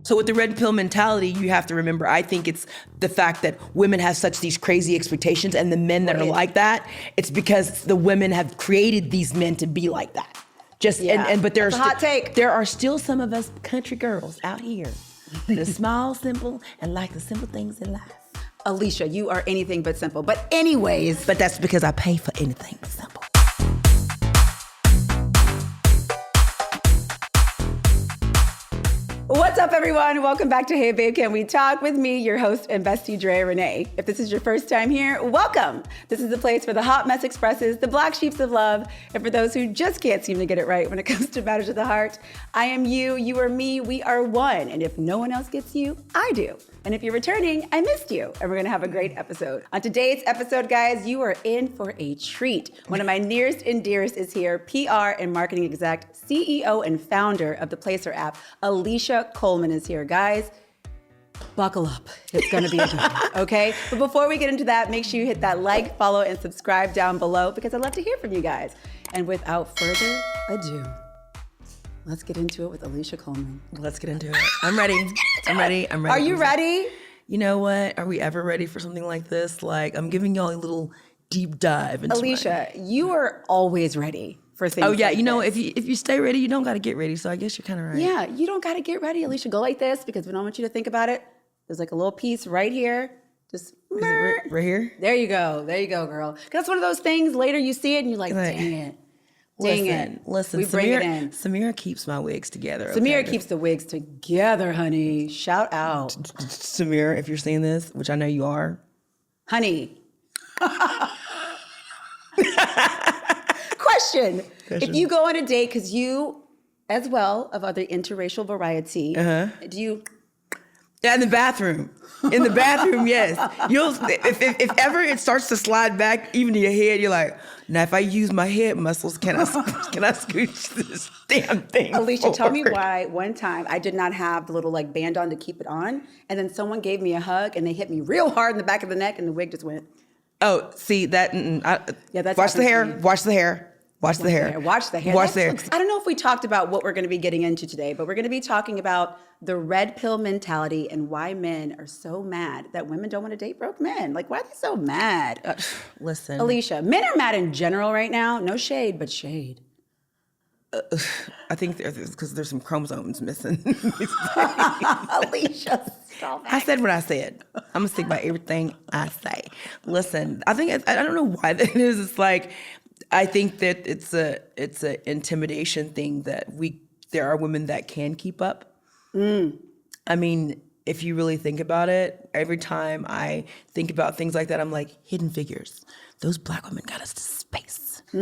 So with the red pill mentality, you have to remember, I think it's the fact that women have such these crazy expectations, and the men that are like that, it's because the women have created these men to be like that. But there's a hot take. There are still some of us country girls out here that are small, simple, and like the simple things in life. Allesha, you are anything but simple. But anyways. But that's because I pay for anything but simple. What's up, everyone? Welcome back to Hey Babe, Can We Talk? With me, your host and bestie, Drea Renee. If this is your first time here, welcome. This is the place for the hot mess expresses, the black sheeps of love, and for those who just can't seem to get it right when it comes to matters of the heart. I am you, you are me, we are one. And if no one else gets you, I do. And if you're returning, I missed you. And we're gonna have a great episode. On today's episode, guys, you are in for a treat. One of my nearest and dearest is here, PR and marketing exec, CEO and founder of the Playcer app, Allesha Coleman is here. Guys, buckle up. It's gonna be a good one, okay? But before we get into that, make sure you hit that like, follow, and subscribe down below because I'd love to hear from you guys. And without further ado, let's get into it with Allesha Coleman. Let's get into it. I'm ready. I'm ready. Are you ready? You know what? Are we ever ready for something like this? Like, I'm giving y'all a little deep dive into Allesha, you are always ready for things. Oh yeah, like you know, this. if you stay ready, you don't got to get ready. So I guess you're kind of right. Yeah, you don't got to get ready. Allesha, go like this because we don't want you to think about it. There's like a little piece right here. Just Is it right here? There you go. There you go, girl. 'Cause that's one of those things. Later you see it and you're like, dang it. Dang it. Listen, we bring it in. Samira keeps my wigs together. Samira keeps the wigs together, honey. Shout out. Samira, if you're seeing this, which I know you are. Honey. Question. If you go on a date, because you, as well, of other interracial variety, do you... Yeah, in the bathroom. In the bathroom, yes. You'll if ever it starts to slide back even to your head, you're like, now if I use my head muscles, can I scooch this damn thing? Allesha, forward? tell me why one time I did not have the little like band on to keep it on, and then someone gave me a hug and they hit me real hard in the back of the neck and the wig just went. Oh, see that? That's watch the hair. Watch the hair. Watch the hair. Watch the hair. Watch the hair. I don't know if we talked about what we're going to be getting into today, but we're going to be talking about the red pill mentality and why men are so mad that women don't want to date broke men. Like, why are they so mad? Listen. Allesha, men are mad in general right now. No shade, but shade. I think because there's some chromosomes missing. Allesha, stop it. I said what I said. I'm going to stick by everything I say. Listen, I think, I don't know why that is. It's like, I think that it's a intimidation thing that there are women that can keep up. I mean, if you really think about it, every time I think about things like that, I'm like, Hidden Figures. Those black women got us to space. You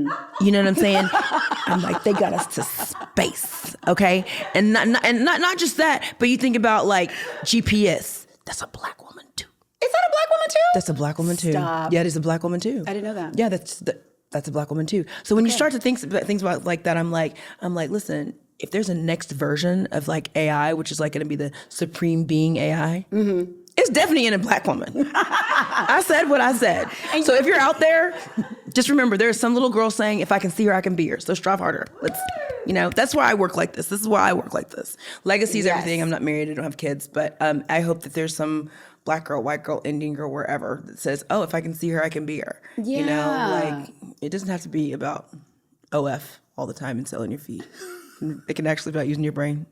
know what I'm saying? I'm like, they got us to space, okay? And not just that, but you think about like GPS. That's a black woman too. Is that a black woman too? That's a black woman too. Stop. Yeah, it is a black woman too. I didn't know that. Yeah, that's a black woman too. So when you start to think things about like that, I'm like, listen, if there's a next version of like AI, which is like going to be the supreme being AI, it's definitely in a black woman. I said what I said. So if you're out there, just remember there's some little girl saying, if I can see her, I can be her. So strive harder. That's why I work like this. This is why I work like this. Legacy is everything. I'm not married. I don't have kids. But I hope that there's some black girl, white girl, Indian girl, wherever that says, oh, if I can see her, I can be her. Yeah. You know, like it doesn't have to be about OF all the time and selling your feet. It can actually be about using your brain.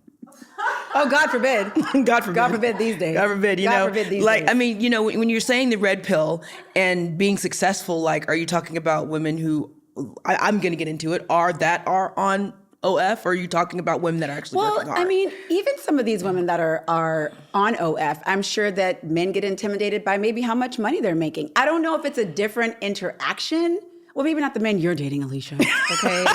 Oh, God forbid. God forbid. God forbid these days. God forbid, God forbid these like, days. I mean, you know, when you're saying the red pill and being successful, like, are you talking about women who, I'm going to get into it, are on OF, or are you talking about women that are actually working hard? I mean, even some of these women that are on OF, I'm sure that men get intimidated by maybe how much money they're making. I don't know if it's a different interaction. Well, maybe not the men you're dating, Allesha, okay?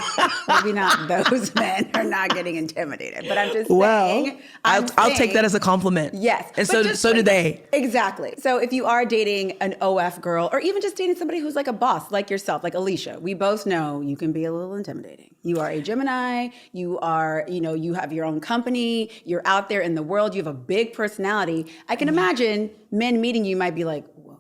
Maybe not those men are not getting intimidated, but I'm just saying. I'll take that as a compliment. Yes. And so do they. Exactly. So if you are dating an OF girl, or even just dating somebody who's like a boss, like yourself, like Allesha, we both know you can be a little intimidating. You are a Gemini, you are, you have your own company, you're out there in the world, you have a big personality. I can imagine men meeting you might be like, whoa.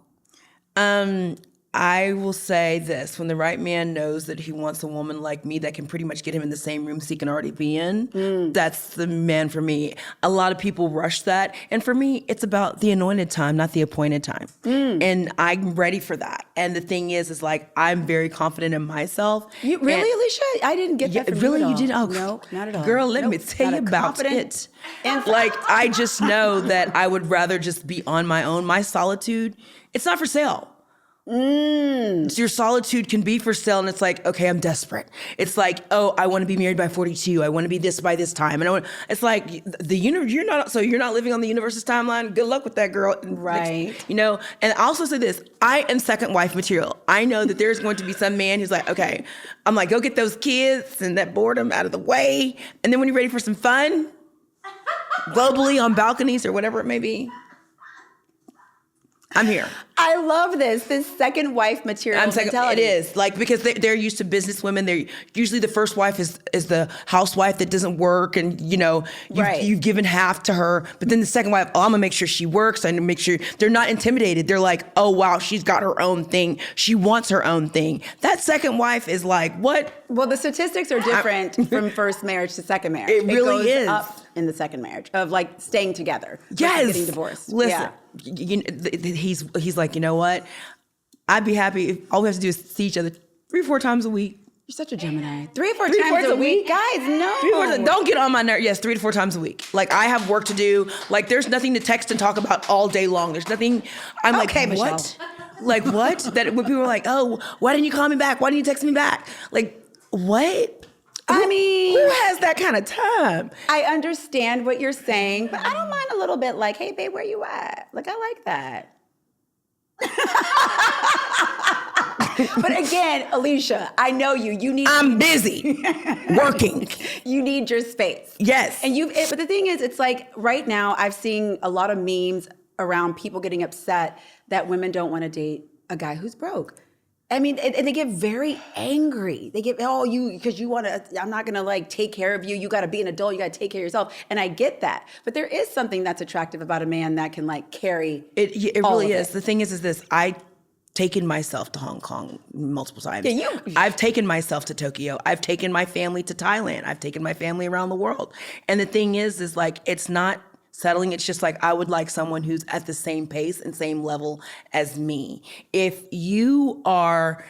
I will say this: when the right man knows that he wants a woman like me that can pretty much get him in the same room so he can already be in, that's the man for me. A lot of people rush that. And for me, it's about the anointed time, not the appointed time. And I'm ready for that. And the thing is like, I'm very confident in myself. You really, Allesha? I didn't get that from really, you at all. you didn't? Oh, no, not at all. Girl, let me Nope. tell you Not a about confident it. Like, I just know that I would rather just be on my own. My solitude, it's not for sale. Your solitude can be for sale, and it's like, okay, I'm desperate. It's like, oh, I want to be married by 42. I want to be this by this time, and it's like the universe. You're not living on the universe's timeline. Good luck with that, girl. Right. And I also say this: I am second wife material. I know that there's going to be some man who's like, okay, I'm like, go get those kids and that boredom out of the way, and then when you're ready for some fun, globally on balconies or whatever it may be, I'm here. I love this second wife material mentality. It is like, because they're used to business women. They're usually the first wife is the housewife that doesn't work, and you've given half to her. But then the second wife, I'm gonna make sure she works. I need to make sure they're not intimidated. They're like, oh wow, she's got her own thing. She wants her own thing. That second wife is like, what? Well, the statistics are different from first marriage to second marriage. It really goes is. up in the second marriage of like staying together. Yes. Getting divorced. Listen, Yeah. he's like, you know what? I'd be happy if all we have to do is see each other 3-4 times a week. You're such a Gemini. 3 or 4 times a week? Guys, no. 3-4 don't get on my nerves. Yes, 3 to 4 times a week. Like, I have work to do. Like, there's nothing to text and talk about all day long. There's nothing. I'm Okay, like, Michelle. what? Like, what? That when people are like, oh, why didn't you call me back? Why didn't you text me back? Like, what? I mean, who has that kind of time? I understand what you're saying, but I don't mind a little bit like, hey, babe, where you at? Like, I like that. But again, Allesha, I know you need. I'm busy working. You need your space. Yes. But the thing is, it's like right now I've seen a lot of memes around people getting upset that women don't want to date a guy who's broke. I mean, and they get very angry. They get, because you want to, I'm not going to like take care of you. You got to be an adult. You got to take care of yourself. And I get that. But there is something that's attractive about a man that can like carry it really is. The thing is this, I've taken myself to Hong Kong multiple times. Yeah, I've taken myself to Tokyo. I've taken my family to Thailand. I've taken my family around the world. And the thing is like, it's not settling. It's just like, I would like someone who's at the same pace and same level as me. If you are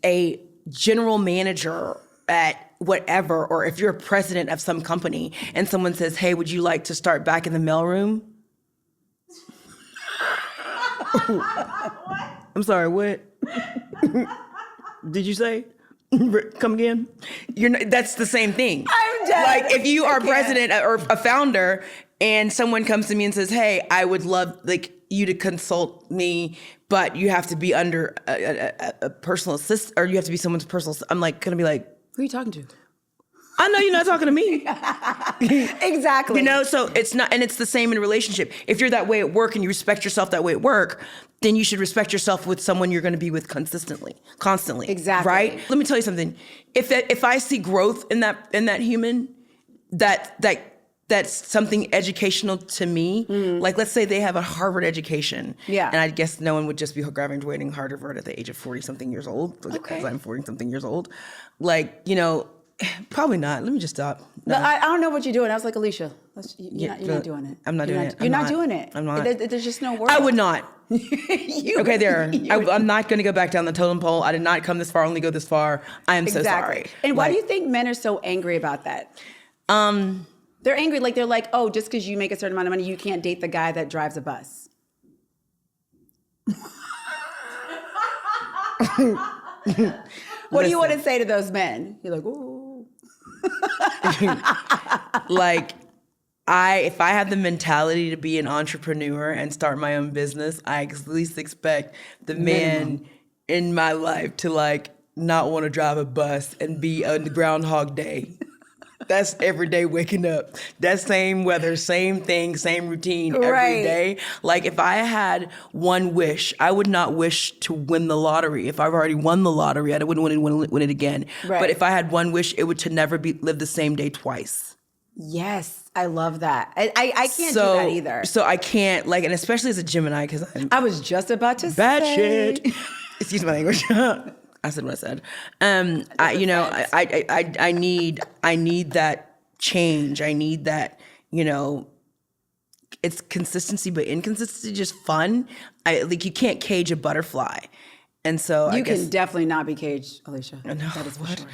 a general manager at whatever, or if you're a president of some company and someone says, hey, would you like to start back in the mailroom? I'm sorry, what? Did you say? Come again? That's the same thing. I'm done. Like, if you are president or a founder and someone comes to me and says, hey, I would love like you to consult me, but you have to be under a personal assistant, or you have to be someone's personal, I'm like gonna be like, who are you talking to? I know you're not talking to me. Exactly. So it's not, and it's the same in a relationship. If you're that way at work and you respect yourself that way at work, then you should respect yourself with someone you're going to be with constantly. Exactly. Right? Let me tell you something. If I see growth in that human, that's something educational to me. Like, let's say they have a Harvard education. Yeah. And I guess no one would just be graduating Harvard at the age of 40-something years old, because I'm 40-something years old. Like, probably not. Let me just stop. No. But I don't know what you're doing. I was like, Allesha, you're not doing it. I'm not doing it. You're not doing it. I'm not. There's just no word. I would not. Okay, there. I'm not going to go back down the totem pole. I did not come this far, only go this far. I am so sorry. And why do you think men are so angry about that? They're angry. Like, they're like, oh, just because you make a certain amount of money, you can't date the guy that drives a bus. What do you want to say to those men? You're like, ooh. Like, if I have the mentality to be an entrepreneur and start my own business, I at least expect the man in my life to like not want to drive a bus and be on the Groundhog Day. That's every day waking up. That same weather, same thing, same routine every day. Like, if I had one wish, I would not wish to win the lottery. If I've already won the lottery, I wouldn't win it again. Right. But if I had one wish, it would to never live the same day twice. Yes, I love that. I can't do that either. So I can't, like, and especially as a Gemini, because I was just about to bad say. shit. excuse my language. I said what I said. I need that change. I need that, it's consistency, but inconsistency, just fun. You can't cage a butterfly. And so you can definitely not be caged, Allesha. No, that is for sure.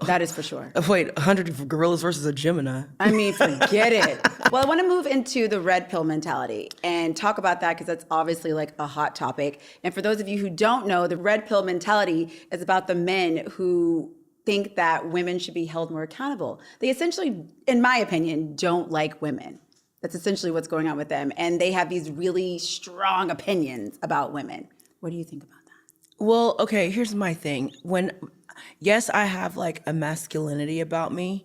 That is for sure. Wait, 100 gorillas versus a Gemini. I mean, forget it. Well, I want to move into the red pill mentality and talk about that because that's obviously like a hot topic. And for those of you who don't know, the red pill mentality is about the men who think that women should be held more accountable. They essentially, in my opinion, don't like women. That's essentially what's going on with them. And they have these really strong opinions about women. What do you think about that? Well, okay, here's my thing. Yes, I have like a masculinity about me,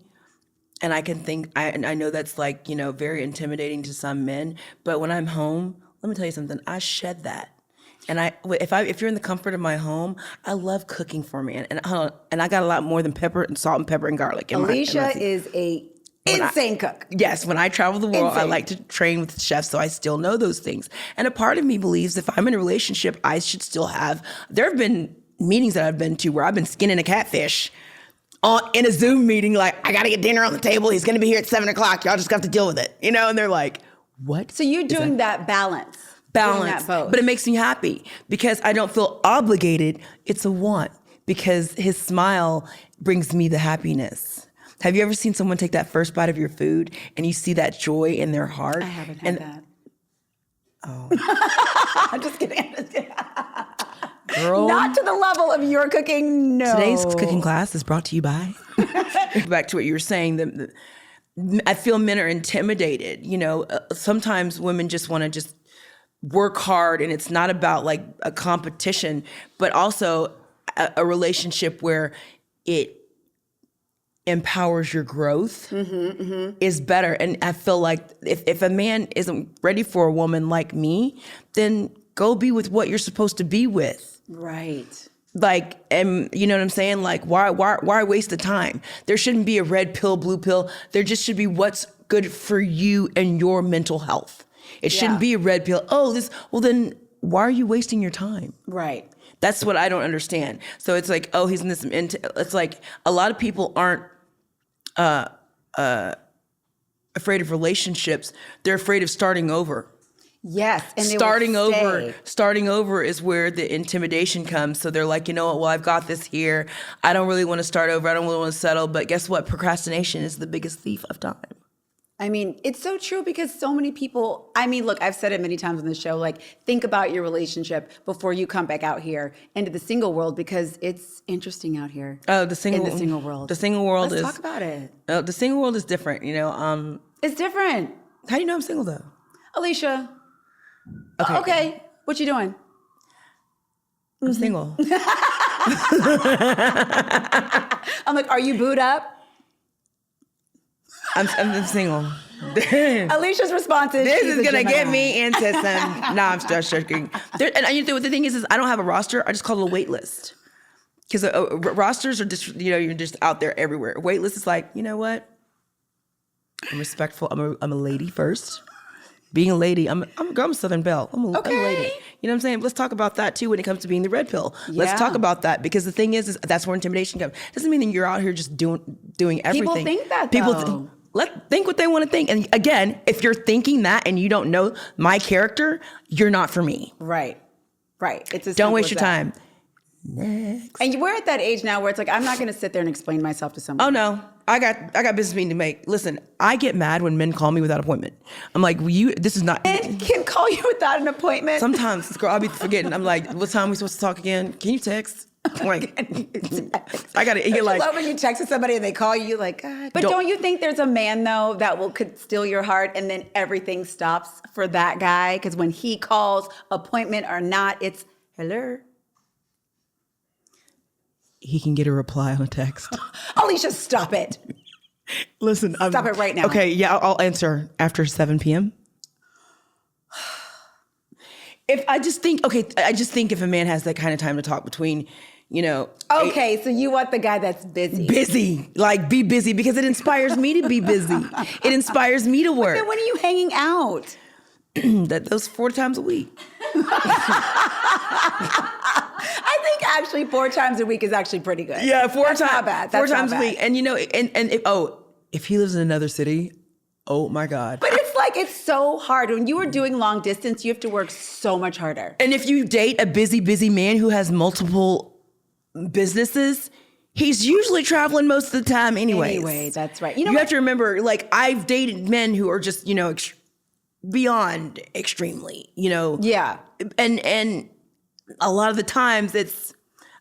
and I can think, I know that's like, very intimidating to some men, but when I'm home, let me tell you something, I shed that. And if you're in the comfort of my home, I love cooking for me. And I got a lot more than salt and pepper and garlic. Allesha is a insane cook. Yes, when I travel the world, I like to train with chefs, so I still know those things. And a part of me believes if I'm in a relationship, I should still have. There have been meetings that I've been to where I've been skinning a catfish in a Zoom meeting, like, I got to get dinner on the table. He's going to be here at 7:00. Y'all just got to deal with it, And they're like, what? So you're doing that balance. Balance, but it makes me happy because I don't feel obligated. It's a want because his smile brings me the happiness. Have you ever seen someone take that first bite of your food and you see that joy in their heart? I haven't had that. Oh. I'm just kidding. Girl. Not to the level of your cooking, no. Today's cooking class is brought to you by. Back to what you were saying, I feel men are intimidated. Sometimes women just want to just work hard, and it's not about like a competition, but also a relationship where it empowers your growth is better. And I feel like if a man isn't ready for a woman like me, then go be with what you're supposed to be with. Right. Like, and you know what I'm saying? Like, why waste the time? There shouldn't be a red pill, blue pill. There just should be what's good for you and your mental health. It shouldn't be a red pill. Well then why are you wasting your time? Right. That's what I don't understand. So it's like, he's in this, it's like a lot of people aren't afraid of relationships. They're afraid of starting over. Yes. And starting over is where the intimidation comes. So they're like, you know what? Well, I've got this here. I don't really want to start over. I don't really want to settle. But guess what? Procrastination is the biggest thief of time. I mean, it's so true because so many people, look, I've said it many times on the show, like, think about your relationship before you come back out here into the single world because it's interesting out here. Oh, the single world. The single world Let's talk about it. The single world is different, It's different. How do you know I'm single, though? Allesha. Okay. What you doing? I'm single. I'm like, are you booed up? I'm single. Alicia's response is, this is going to get me into some... No, I'm just joking. The thing is I don't have a roster. I just call it a wait list. Because rosters are just, you're just out there everywhere. A wait list is like, you know what? I'm respectful. I'm a lady first. Being a lady, I'm a Southern Belle. I'm a lady. You know what I'm saying? Let's talk about that too when it comes to being the red pill. Yeah. Let's talk about that because the thing is that's where intimidation comes. Doesn't mean that you're out here just doing everything. People think that though. Think what they want to think. And again, if you're thinking that and you don't know my character, you're not for me. Right. It's as don't waste your that. time. Next. And we're at that age now where it's like, I'm not going to sit there and explain myself to someone. Oh no, I got business meeting to make. Listen, I get mad when men call me without appointment. I'm like, this is not. Men can call you without an appointment. Sometimes, girl, I'll be forgetting. I'm like, what time are we supposed to talk again? Can you text? Like, I gotta get like. I love when you text somebody and they call you, like, God. But don't you think there's a man though that could steal your heart and then everything stops for that guy? Because when he calls, appointment or not, it's hello. He can get a reply on a text. Allesha, stop it. Listen, stop it right now. Okay, yeah, I'll answer after 7 p.m. I just think if a man has that kind of time to talk between, Okay, so you want the guy that's busy. Busy. Like, be busy because it inspires me to be busy. It inspires me to work. But then when are you hanging out? Those 4 times a week. I think actually 4 times a week is actually pretty good. Yeah, That's not bad. Four That's not times a bad. week. And if he lives in another city, oh my God. But it's like, it's so hard. When you are doing long distance, you have to work so much harder. And if you date a busy man who has multiple businesses, he's usually traveling most of the time anyways. Anyway, that's right. You have to remember, like, I've dated men who are just, beyond extremely, Yeah. And a lot of the times it's,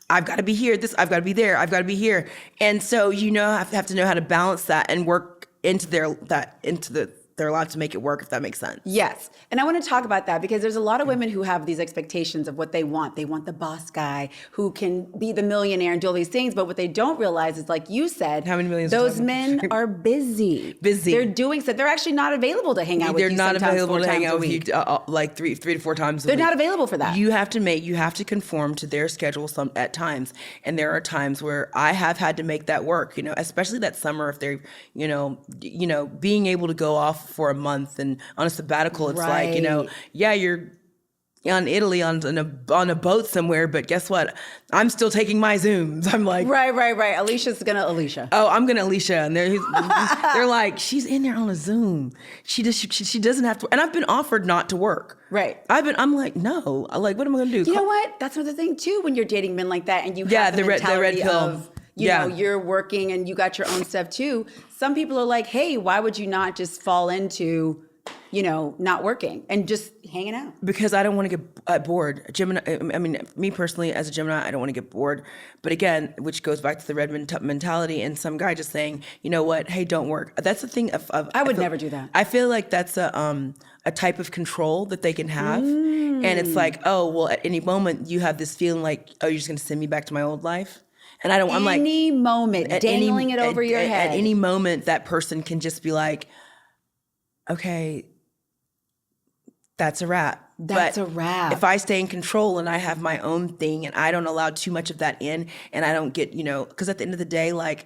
I've got to be here, I've got to be there, I've got to be here. And so, I have to know how to balance that and work into their lives to make it work, if that makes sense. Yes. And I want to talk about that because there's a lot of women who have these expectations of what they want. They want the boss guy who can be the millionaire and do all these things. But what they don't realize is, like you said, how many millions those men are busy. They're doing so. They're actually not available to hang out with you. They're not available to hang out with you like three to four times a week. They're not available for that. You have to conform to their schedule at times. And there are times where I have had to make that work, especially that summer if they're, being able to go off for a month and on a sabbatical. It's like, you're on Italy on a boat somewhere, but guess what? I'm still taking my Zooms. I'm like, right. Allesha. Oh, I'm gonna Allesha, and they're like, she's in there on a Zoom. She doesn't have to. And I've been offered not to work. Right. I'm like, no. Like, what am I gonna do? You know what? That's another thing too. When you're dating men like that, and you have the red mentality pill. of, you're working and you got your own stuff too. Some people are like, hey, why would you not just fall into, not working and just hanging out? Because I don't want to get bored. Me personally, as a Gemini, I don't want to get bored. But again, which goes back to the red mentality and some guy just saying, you know what, hey, don't work. That's the thing. I would never do that. I feel like that's a type of control that they can have. And it's like, oh, well, at any moment you have this feeling like, oh, you're just going to send me back to my old life. And I'm like, any moment, dangling it over your head. At any moment, that person can just be like, okay, that's a wrap. That's a wrap. If I stay in control and I have my own thing and I don't allow too much of that in and I don't get, because at the end of the day, like,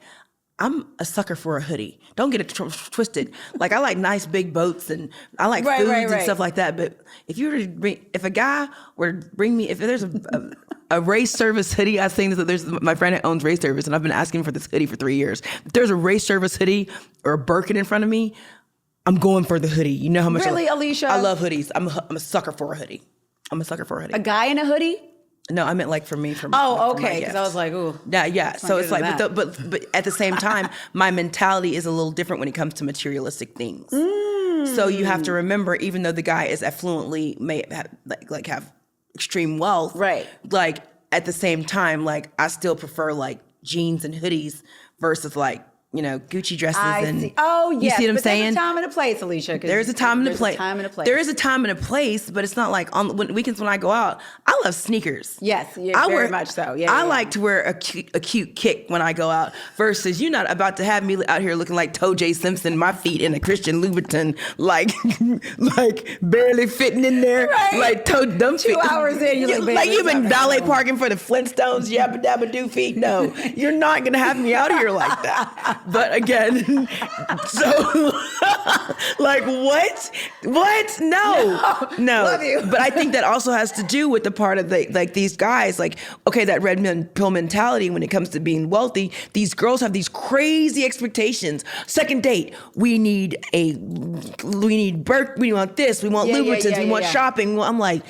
I'm a sucker for a hoodie. Don't get it twisted. Like, I like nice big boats and I like foods and stuff like that. But if a guy were to bring me, if there's a race service hoodie, I was saying that there's my friend that owns race service and I've been asking for this hoodie for 3 years. If there's a race service hoodie or a Birkin in front of me, I'm going for the hoodie. You know how much Allesha? I love hoodies. I'm a sucker for a hoodie. A guy in a hoodie? No, I meant like for me. Okay. Because I was like, ooh. Yeah. So it's like, but at the same time, my mentality is a little different when it comes to materialistic things. So you have to remember, even though the guy is affluently may have extreme wealth, right? Like at the same time, like I still prefer like jeans and hoodies versus like, Gucci dresses Oh, yes. You see what I'm saying? There's a time and a place, Allesha. There's a time and a place. There is a time and a place, but it's not like on weekends when I go out. I love sneakers. Yes, very much so. Yeah, I like to wear a cute kick when I go out. Versus you're not about to have me out here looking like Toe J. Simpson, my feet in a Christian Louboutin, like barely fitting in there, right. like them 2 hours in, you're like you've been valet parking for the Flintstones, yabba dabba doo feet. No, you're not gonna have me out here like that. But again, so like what? No. Love you. But I think that also has to do with the part of these guys, like, okay, that red pill mentality when it comes to being wealthy. These girls have these crazy expectations. Second date, we want this, we want lubricants, we want shopping. I'm like,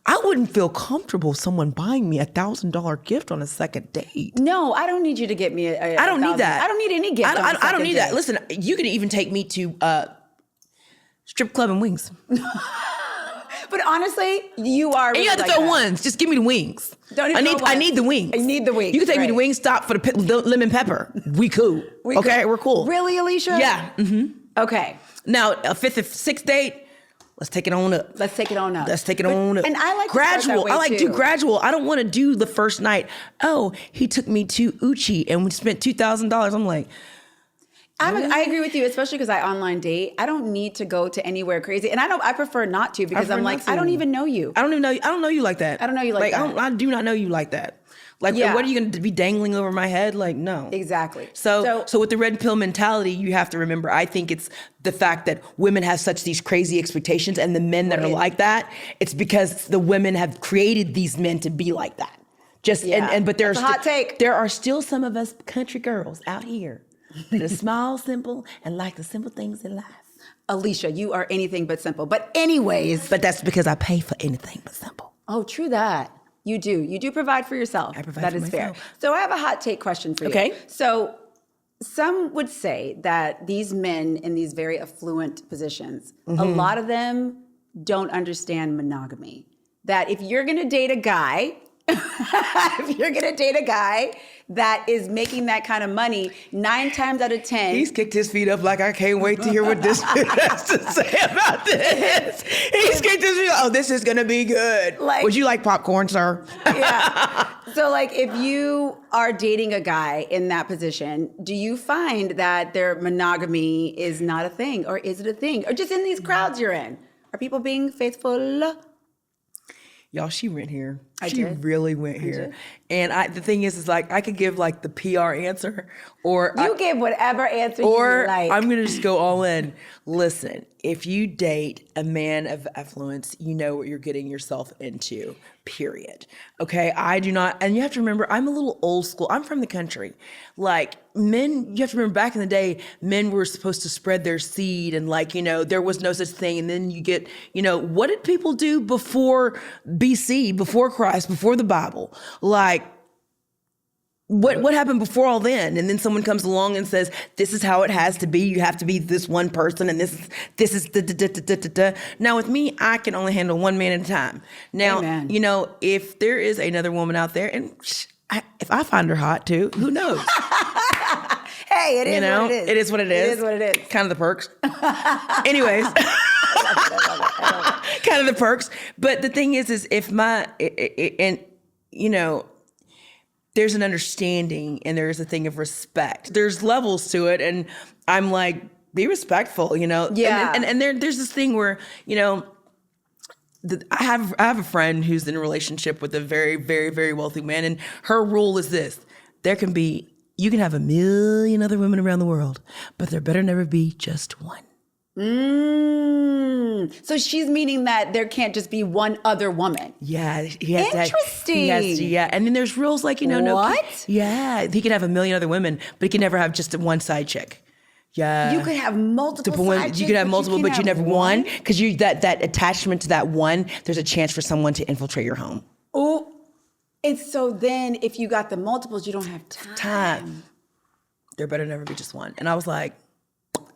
I wouldn't feel comfortable someone buying me $1,000 gift on a second date. No, I don't need you to get me I don't need that. I don't need any gift. I don't need that. Listen, you can even take me to strip club and wings. But honestly, you are. And you have to throw ones. Just give me the wings. Don't even I need the wings. I need the wings. You can take me to Wingstop for the lemon pepper. We cool. We're cool. Really, Allesha? Yeah. Mm-hmm. Okay. Now, a fifth or sixth date. Let's take it on up. Let's take it on up. And I like gradual. I like do gradual. I don't want to do the first night. Oh, he took me to Uchi and we spent $2,000. I'm like, I agree with you, especially because I online date. I don't need to go to anywhere crazy, and I prefer not to because I'm like, I don't even know you. I don't know you like that. I don't know you like that. I do not know you like that. Like, what are you going to be dangling over my head? Like, no. Exactly. So with the red pill mentality, you have to remember, I think it's the fact that women have such these crazy expectations and the men that are like that, it's because the women have created these men to be like that. But there's That's a hot take. There are still some of us country girls out here that are small, simple, and like the simple things in life. Allesha, you are anything but simple. But anyways. But that's because I pay for anything but simple. Oh, true that. You do. You do provide for yourself. I provide that for is myself. fair. So I have a hot take question for you. Okay. So some would say that these men in these very affluent positions, a lot of them don't understand monogamy. That if you're going to date a guy, that is making that kind of money, 9 times out of 10. He's kicked his feet up like I can't wait to hear what this has to say about this. He's kicked his feet up. Oh, this is going to be good. Like- Would you like popcorn, sir? Yeah. So like if you are dating a guy in that position, do you find that their monogamy is not a thing, or is it a thing? Or just in these crowds you're in, are people being faithful? Y'all, she went here. I She did. really went here. And the thing is like, I could give like the PR answer, or You give whatever answer or you like. I'm going to just go all in. Listen, if you date a man of affluence, you know what you're getting yourself into, period. Okay, I do not, and you have to remember, I'm a little old school. I'm from the country. Like men, you have to remember back in the day, men were supposed to spread their seed, and like, there was no such thing. And then you get, what did people do before BC, before Christ, before the Bible? Like, what happened before all then? And then someone comes along and says, this is how it has to be. You have to be this one person, and this is da. Now with me, I can only handle one man at a time. Now, Amen. if there is another woman out there, and if I find her hot too, who knows? Hey, it is what it is. It is what it is. It is what it is. Kind of the perks. Anyways. Kind of the perks. But the thing is if there's an understanding and there's a thing of respect. There's levels to it. And I'm like, be respectful, Yeah. And there's this thing where, I have a friend who's in a relationship with a very, very, very wealthy man. And her rule is this: you can have 1 million other women around the world, but there better never be just one. So she's meaning that there can't just be one other woman. Yeah, he has Interesting. and then there's rules like What? He can have 1 million other women, but he can never have just one side chick. Yeah, You could have multiple side chicks, you could have multiple, but you can't never have one, because that attachment to that one. There's a chance for someone to infiltrate your home. Oh, and so then if you got the multiples, you don't have time. There better never be just one. And I was like,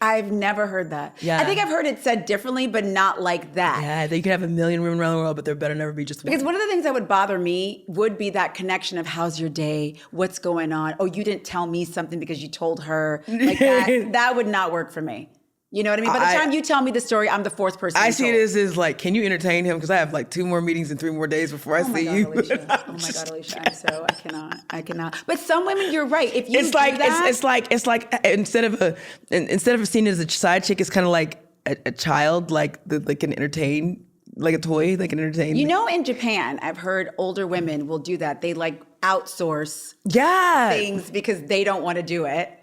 I've never heard that. Yeah. I think I've heard it said differently, but not like that. yeah, you can have 1 million women around the world, but there better never be just one. Because one of the things that would bother me would be that connection of how's your day, what's going on. Oh, you didn't tell me something because you told her. Like that would not work for me. You know what I mean? By the time you tell me the story, I'm the fourth person. I see it as like, can you entertain him? Because I have like 2 more meetings in 3 more days before I see you. Allesha. Oh my God, Allesha. I cannot. But some women, you're right. If you It's like do that, it's like instead of seen as a side chick, it's kind of like a child, like they can entertain, like a toy, they can entertain. in Japan, I've heard older women will do that. They like outsource things because they don't want to do it.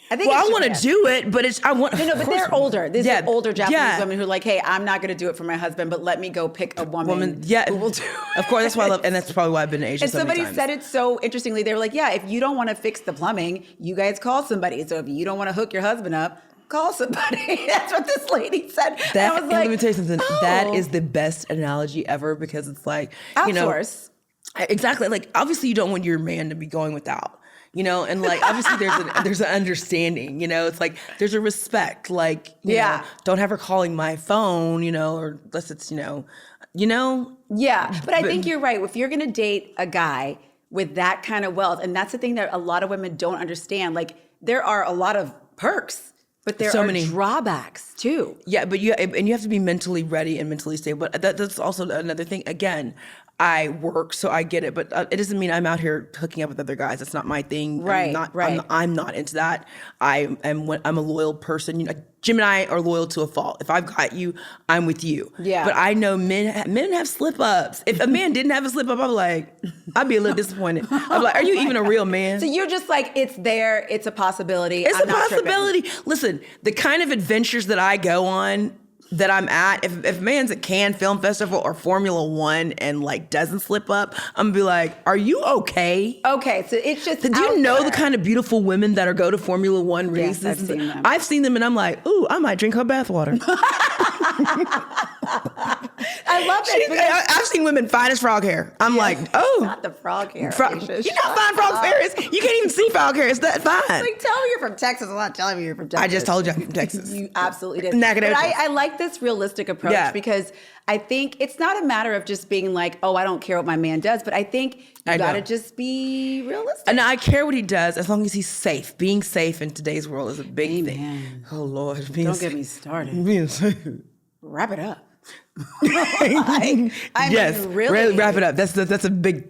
I think. Well, it's I want to Japan. do it, but it's I want. No, but they're older. These are older Japanese yeah. women who are like, hey, I'm not going to do it for my husband, but let me go pick a woman who will do it. Of course, that's why I love, and that's probably why I've been to Asia And so many somebody times. said it so interestingly. They were like, yeah, if you don't want to fix the plumbing, you guys call somebody. So if you don't want to hook your husband up, call somebody. That's what this lady said. And I was like, let me tell you something. oh. That is the best analogy ever, because it's like, Outsource. Exactly. Like, obviously you don't want your man to be going without. And like, obviously there's an understanding, it's like, there's a respect, like, you know, don't have her calling my phone, or unless it's, Yeah. But I think you're right. If you're going to date a guy with that kind of wealth, and that's the thing that a lot of women don't understand, like there are a lot of perks, but there are many drawbacks too. Yeah, but you have to be mentally ready and mentally stable. But that's also another thing. Again, I work, so I get it, but it doesn't mean I'm out here hooking up with other guys. That's not my thing. Right, I'm not into that. I'm a loyal person. Jim and I are loyal to a fault. If I've got you, I'm with you. Yeah. But I know men have slip ups. If a man didn't have a slip up, I'd be a little disappointed. I'm like, are you even a real man? So you're just like, it's there, it's a possibility. It's I'm a not possibility. tripping. Listen, the kind of adventures that I go on, that I'm at, if man's at Cannes Film Festival or Formula One and like doesn't slip up, I'm gonna be like, are you okay? Okay, so it's just Do you know the kind of beautiful women that are go to Formula One races? Yes, I've seen them. I've seen them and I'm like, ooh, I might drink her bathwater. I love it. I've seen women fine as frog hair. I'm like, oh. Not the frog hair. You know how fine frog hair is? You can't even see frog hair. It's that fine. Like, tell me you're from Texas. I'm not telling me you're from Texas. I just told you I'm from Texas. You absolutely did. Knock it But out. I like this realistic approach because I think it's not a matter of just being like, oh, I don't care what my man does, but I think you gotta just be realistic. And I care what he does as long as he's safe. Being safe in today's world is a big thing. Oh Lord, Don't get me started. Being safe. Wrap it up. Mean, really wrap it up. That's a big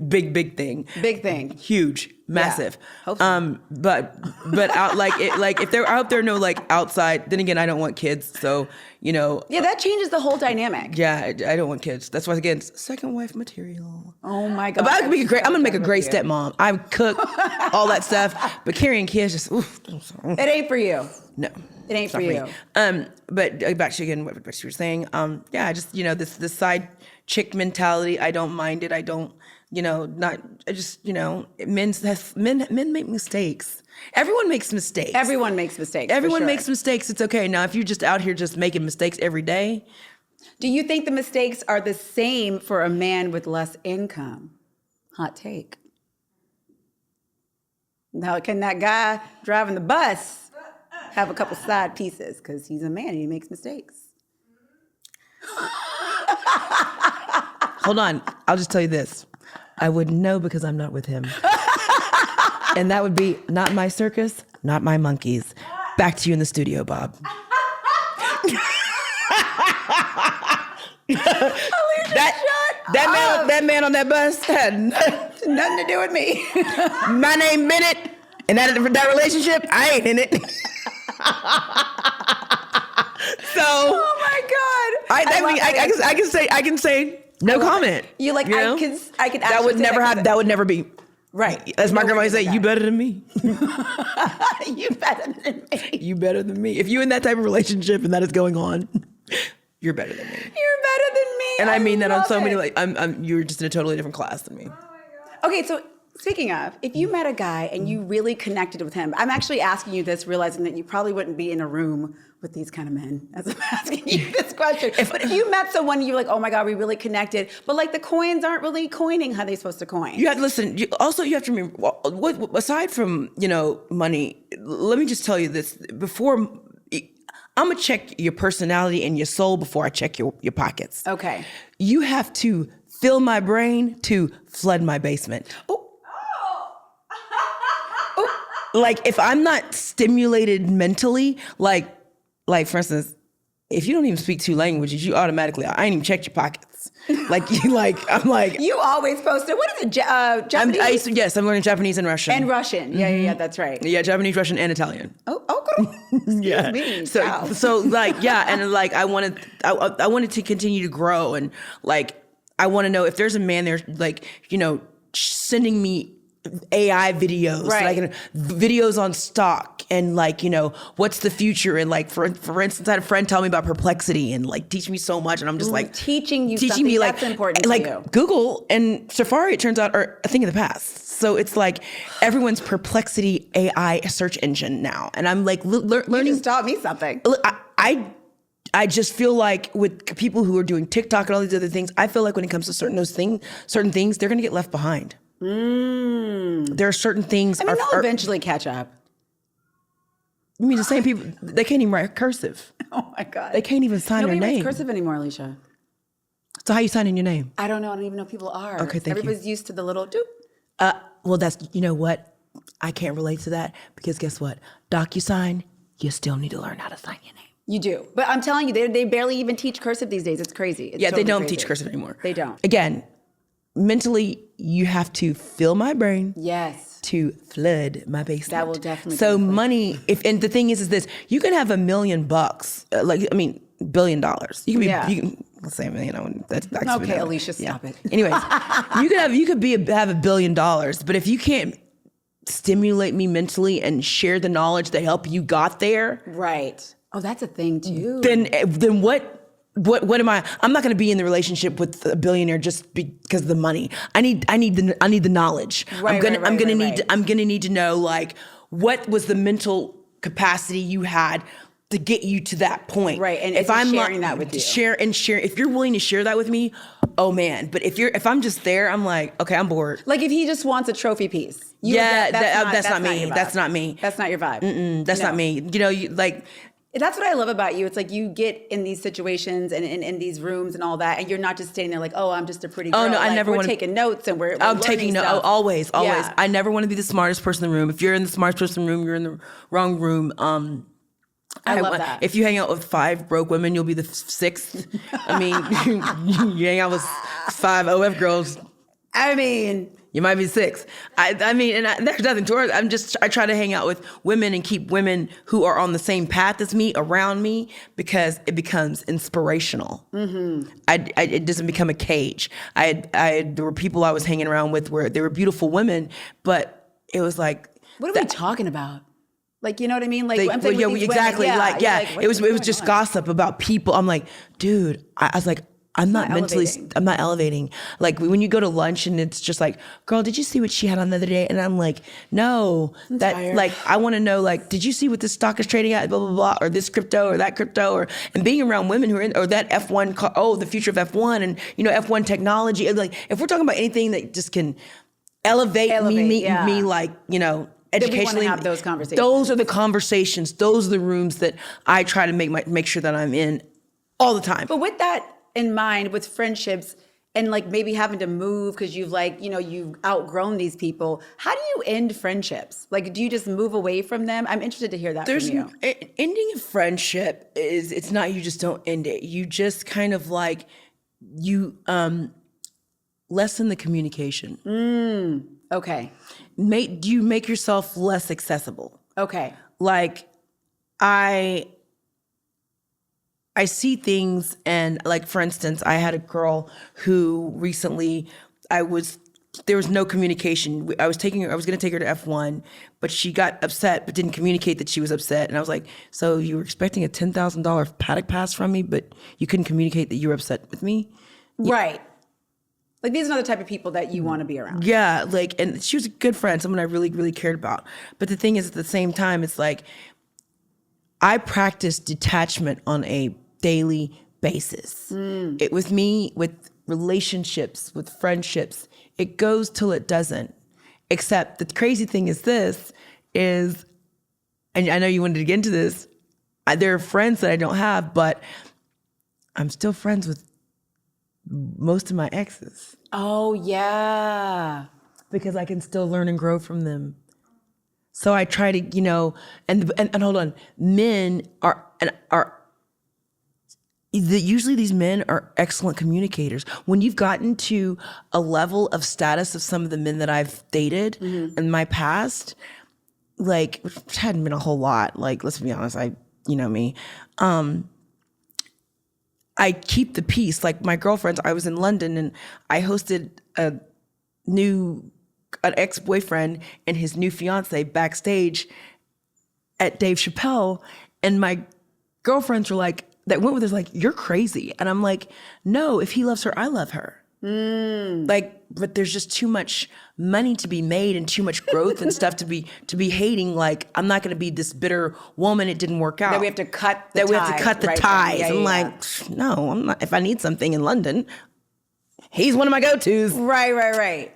thing. Big thing. Huge, massive. Yeah, but out like if they're out there no like outside. Then again, I don't want kids, so you know. Yeah, that changes the whole dynamic. Yeah, I don't want kids. That's why again, second wife material. Oh my God. But I'm gonna make a great stepmom. I cook all that stuff, but carrying kids just it ain't for you. No. It ain't for you. But back to again what you were saying. I just this side chick mentality. I don't mind it. I don't men make mistakes. Everyone makes mistakes. Everyone makes mistakes. Everyone makes mistakes. It's okay. Now if you're just out here just making mistakes every day. Do you think the mistakes are the same for a man with less income? Hot take. Now can that guy driving the bus have a couple side pieces because he's a man and he makes mistakes? Hold on. I'll just tell you this. I wouldn't know because I'm not with him. And that would be not my circus, not my monkeys. Back to you in the studio, Bob. That man on that bus had nothing to do with me. My name Bennett, and that relationship, I ain't in it. So, oh my God! I can say no comment. You like, you know? I can. That would never have. That would never be. Right. As my grandma would say, you better than me. You better than me. You better than me. If you're in that type of relationship and that is going on, you're better than me. You're better than me. And I mean that on so many, like, you're just in a totally different class than me. Okay, so speaking of, if you met a guy and you really connected with him, I'm actually asking you this, realizing that you probably wouldn't be in a room with these kind of men as I'm asking you this question. But if you met someone and you're like, oh my God, we really connected, but like the coins aren't really coining how they're supposed to coin. You have to listen. You have to remember, what aside from, money, let me just tell you this. Before, I'm going to check your personality and your soul before I check your pockets. Okay. You have to fill my brain to flood my basement. Oh. Like, if I'm not stimulated mentally, like for instance, if you don't even speak two languages, you automatically, I ain't even checked your pockets. I'm like. You always posted, what is it, Japanese? Yes, I'm learning Japanese and Russian. And Russian, yeah, that's right. Yeah, Japanese, Russian, and Italian. Oh, yeah. Me. So and like I wanted to continue to grow, and like I want to know if there's a man there, like, sending me AI videos, right. like videos on stock, and like, what's the future, and like for instance, I had a friend tell me about Perplexity and like teach me so much, and I'm just like teaching me like, that's important like to you. Google and Safari, it turns out, are a thing of the past. So it's like everyone's Perplexity AI search engine now, and I'm like learning. You just taught me something. I just feel like with people who are doing TikTok and all these other things, I feel like when it comes to certain things, they're going to get left behind. There are certain things. They'll eventually catch up. You mean the same people? They can't even write cursive. Oh my God! They can't even sign their name. Nobody writes cursive anymore, Allesha. So how you signing your name? I don't know. I don't even know people are. Okay, thank Everybody's used to the little doop. Well, that's, you know what? I can't relate to that because guess what? DocuSign, you still need to learn how to sign your name. You do, but I'm telling you, they barely even teach cursive these days. It's crazy. It's yeah, totally they don't crazy. teach cursive anymore. They don't. Again, mentally, you have to fill my brain. Yes. To flood my basement. That will definitely. So money, and the thing is this: you can have $1 million, $1 billion. You can be. Yeah. You can, let's say $1 million. That's okay, Allesha, stop it. Anyways, you could have $1 billion, but if you can't stimulate me mentally and share the knowledge that help you got there, right? Oh, that's a thing too. Then what? what am I? I'm not going to be in the relationship with a billionaire just because of the money. I need the knowledge. I'm gonna need to know like what was the mental capacity you had to get you to that point. Right. And if I'm sharing that with you. Share. If you're willing to share that with me, oh man. But if I'm just there, I'm like, okay, I'm bored. Like if he just wants a trophy piece. That's not me. That's not me. That's not your vibe. That's not me. You know, that's what I love about you. It's like you get in these situations and in these rooms and all that, and you're not just standing there like, oh, I'm just a pretty girl. Oh no, I like, never want to. We're taking notes and we're I'm taking notes. Oh, always. Yeah. I never want to be the smartest person in the room. If you're in the smartest person in the room, you're in the wrong room. I love that. If you hang out with 5 broke women, you'll be the 6th. I mean, you hang out with 5 OF girls. I mean, you might be 6. There's nothing to it. I try to hang out with women and keep women who are on the same path as me around me because it becomes inspirational. Mm-hmm. It doesn't become a cage. There were people I was hanging around with where they were beautiful women, but it was like, what are we talking about? Like, you know what I mean? Like, I'm exactly. women, It was just gossip about people. I'm like, dude, I was like, I'm not elevating. Like when you go to lunch and it's just like, girl, did you see what she had on the other day? And I'm like, no, I want to know, like, did you see what this stock is trading at? Blah, blah, blah, or this crypto or that crypto, and being around women who are in, or that F1 car, the future of F1 and, F1 technology. Like if we're talking about anything that just can elevate me, like, educationally, have those conversations. Those are the conversations. Those are the rooms that I try to make sure that I'm in all the time. But with that in mind, with friendships and like maybe having to move because you've you've outgrown these people, how do you end friendships? Like, do you just move away from them? I'm interested to hear that from you. Ending a friendship it's not, you just don't end it. You just kind of like, you lessen the communication. Okay. You make yourself less accessible. Okay. Like I see things, and like, for instance, I had a girl who recently there was no communication. I was going to take her to F1, but she got upset, but didn't communicate that she was upset. And I was like, so you were expecting a $10,000 paddock pass from me, but you couldn't communicate that you were upset with me? Right. Like, these are not the type of people that you want to be around. Yeah, like, and she was a good friend, someone I really, really cared about. But the thing is, at the same time, it's like, I practice detachment on a daily basis. It with me, with relationships, with friendships, it goes till it doesn't. Except the crazy thing is and I know you wanted to get into this, there are friends that I don't have, but I'm still friends with most of my exes. Oh, yeah. Because I can still learn and grow from them. So I try to, and hold on, men usually these men are excellent communicators. When you've gotten to a level of status of some of the men that I've dated in my past, like, which hadn't been a whole lot, like, let's be honest, me, I keep the peace. Like my girlfriends, I was in London and I hosted an ex-boyfriend and his new fiance backstage at Dave Chappelle. And my girlfriends were like, that went with us, like, you're crazy. And I'm like, no, if he loves her, I love her. Like, but there's just too much money to be made and too much growth and stuff to be hating. Like, I'm not going to be this bitter woman. It didn't work out. That we have to cut the ties. We have to cut the ties. Yeah, I'm like, no, I'm not. If I need something in London, he's one of my go-tos. Right.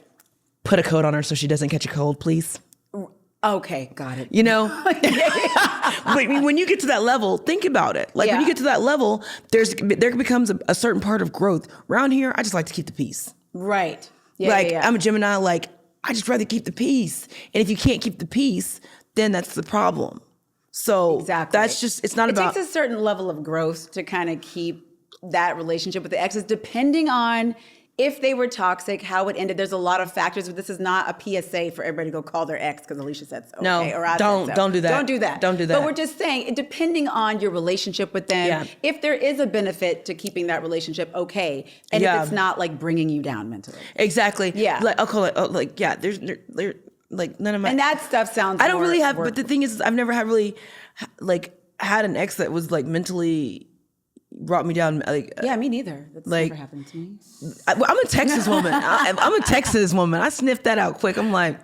Put a coat on her so she doesn't catch a cold, please. Okay, got it. But when you get to that level, think about it. Like, when you get to that level, there becomes a certain part of growth. Around here, I just like to keep the peace. Right. I'm a Gemini, like, I just rather keep the peace. And if you can't keep the peace, then that's the problem. So exactly. That's just, it's not about. It takes a certain level of growth to kind of keep that relationship with the exes, depending on if they were toxic, how it ended. There's a lot of factors, but this is not a PSA for everybody to go call their ex because Allesha said so. No, okay? Or I don't said so. do that. Don't do that. Don't do that. But we're just saying, depending on your relationship with them, if there is a benefit to keeping that relationship okay, and if it's not like bringing you down mentally. Exactly. Yeah. Like, I'll call it, there's like none of my. And that stuff sounds. I don't really have, but the thing is, I've never had an ex that was like mentally brought me down. Like, Yeah, me neither. That's like- never happened to me. I'm a Texas woman. I'm a Texas woman. I sniffed that out quick. I'm like,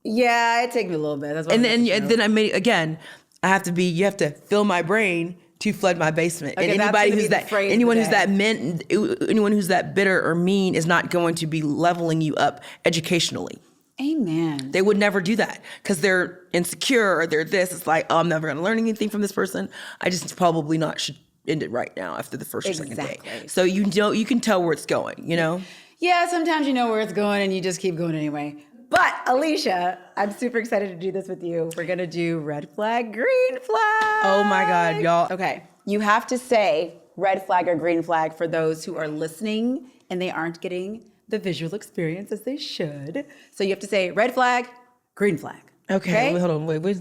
Yeah, it takes me a little bit. That's why and then I made again. You have to fill my brain to flood my basement. Okay, And that's anybody gonna be who's the that phrase anyone of who's the that anyone who's that bitter or mean is not going to be leveling you up educationally. Amen. They would never do that because they're insecure or they're this. It's like, oh, I'm never going to learn anything from this person. I just probably not should end it right now after the first or second day. Exactly. So you can tell where it's going, you know? Yeah, sometimes you know where it's going and you just keep going anyway. But Allesha, I'm super excited to do this with you. We're gonna do red flag, green flag. Oh my God, y'all. Okay, you have to say red flag or green flag for those who are listening and they aren't getting the visual experience as they should. So you have to say red flag, green flag. Okay, hold on, wait.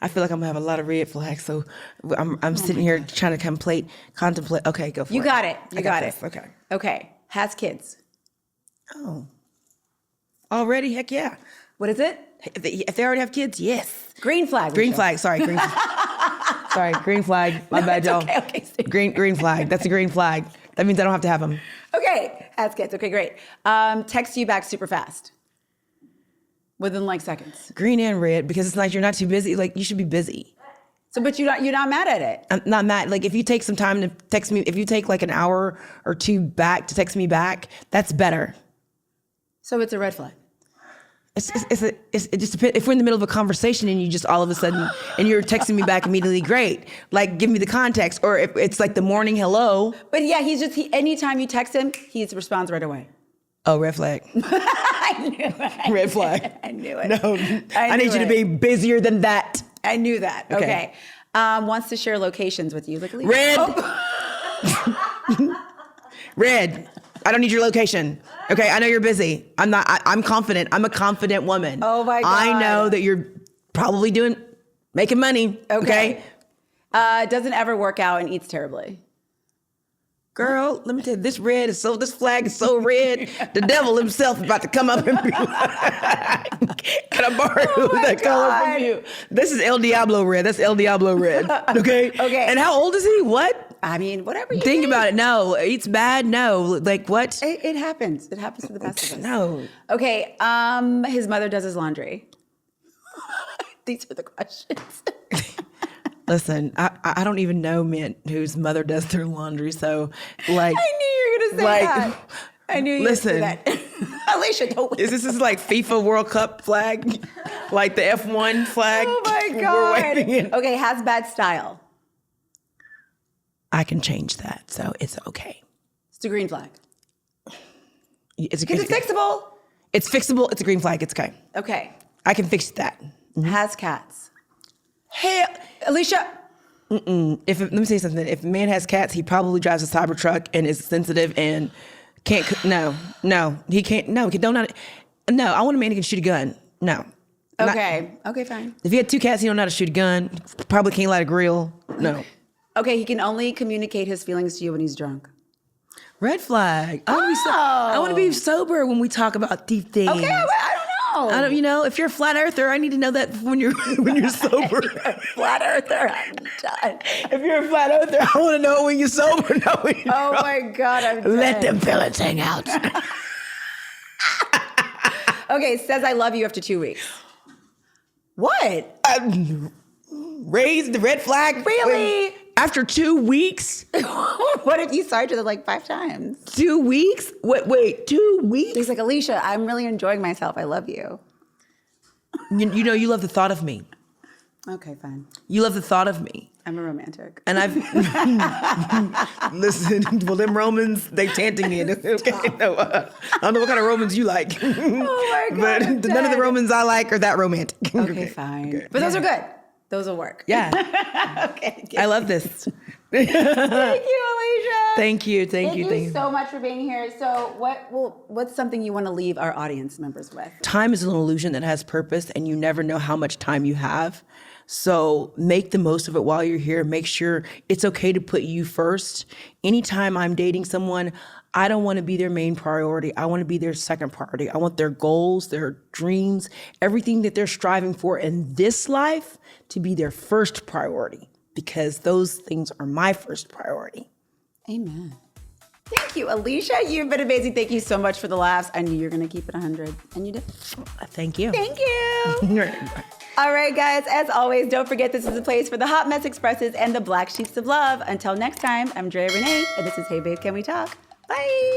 I feel like I'm gonna have a lot of red flags, so I'm sitting here trying to contemplate. Okay, go for it. You got it. You I got this. it. Okay. Okay. Has kids. Oh. Already? Heck yeah. What is it? If they already have kids, yes. Green flag. Green Allesha. flag. Sorry, green. Sorry, green flag. My bad, y'all. Okay. Green flag. That's a green flag. That means I don't have to have them. Okay. Has kids. Okay, great. Text you back super fast. Within like seconds. Green and red, because it's like you're not too busy. Like you should be busy. So, but you're not mad at it. I'm not mad. Like if you take some time to text me, if you take like an hour or two back to text me back, that's better. So it's a red flag. It just depends. If we're in the middle of a conversation and you just all of a sudden and you're texting me back immediately, great. Like give me the context. Or if it's like the morning hello. But yeah, anytime you text him, he responds right away. Oh, red flag. I knew it. Red flag. I knew it. No, I knew need you to it. be busier than that. I knew that. Okay. Wants to share locations with you. Like Red. Oh. Red. I don't need your location. Okay, I know you're busy. I'm confident. I'm a confident woman. Oh my God. I know that you're probably making money. Okay. Doesn't ever work out and eats terribly. Girl, let me tell you, this flag is so red. The devil himself is about to come up and be like, can I borrow that color from you? This is El Diablo red. That's El Diablo red. Okay? Okay. And how old is he? What? I mean, whatever you Think about it. No. Eats bad? No. Like what? It happens. It happens to the best of us. No. Okay. His mother does his laundry. These are the questions. Listen, I don't even know men whose mother does their laundry. So like, I knew you were going to say that. I knew you were going to say that. Allesha, don't. Is this like FIFA World Cup flag? Like the F1 flag? Oh my We're God. waving it. Okay, has bad style. I can change that, so it's okay. It's a green flag. It's fixable. It's fixable. It's a green flag. It's okay. Okay. I can fix that. Has cats. Hell, Allesha. let me say something. If a man has cats, he probably drives a Cybertruck and is sensitive and can't. No, he can't. No, he don't. No, I want a man who can shoot a gun. No. Okay. Okay, fine. If he had two cats, he don't know how to shoot a gun. Probably can't light a grill. No. Okay, he can only communicate his feelings to you when he's drunk. Red flag. I want to be sober when we talk about deep things. Okay, I don't know. You know, if you're a flat earther, I need to know that when you're sober. Flat earther, I'm done. If you're a flat earther, I want to know when you're sober. Not when you're Oh drunk. my God, I'm done. Let them feelings hang out. Okay, says I love you after 2 weeks. What? Raised the red flag. Really? After 2 weeks? What if you started it like 5 times? 2 weeks? Wait, 2 weeks? He's like, Allesha, I'm really enjoying myself. I love you. You know, you love the thought of me. Okay, fine. You love the thought of me. I'm a romantic. And I've listen. Well, them Romans, they chanting me. Okay, no, I don't know what kind of Romans you like. Oh my God, but I'm none of the dead. Romans I like are that romantic. Okay, fine. Okay. But those are good. Those will work. Yeah, Okay. I love this. Thank you, Allesha. Thank you. Thank you so much for being here. So, what's something you want to leave our audience members with? Time is an illusion that has purpose, and you never know how much time you have. So make the most of it while you're here. Make sure it's okay to put you first. Anytime I'm dating someone, I don't want to be their main priority. I want to be their second priority. I want their goals, their dreams, everything that they're striving for in this life to be their first priority, because those things are my first priority. Amen. Thank you, Allesha. You've been amazing. Thank you so much for the laughs. I knew you were going to keep it 100, and you did. Thank you. Thank you. All right, guys. As always, don't forget this is a place for the hot mess expresses and the black sheeps of love. Until next time, I'm Drea Renee, and this is Hey Babe, Can We Talk? Bye.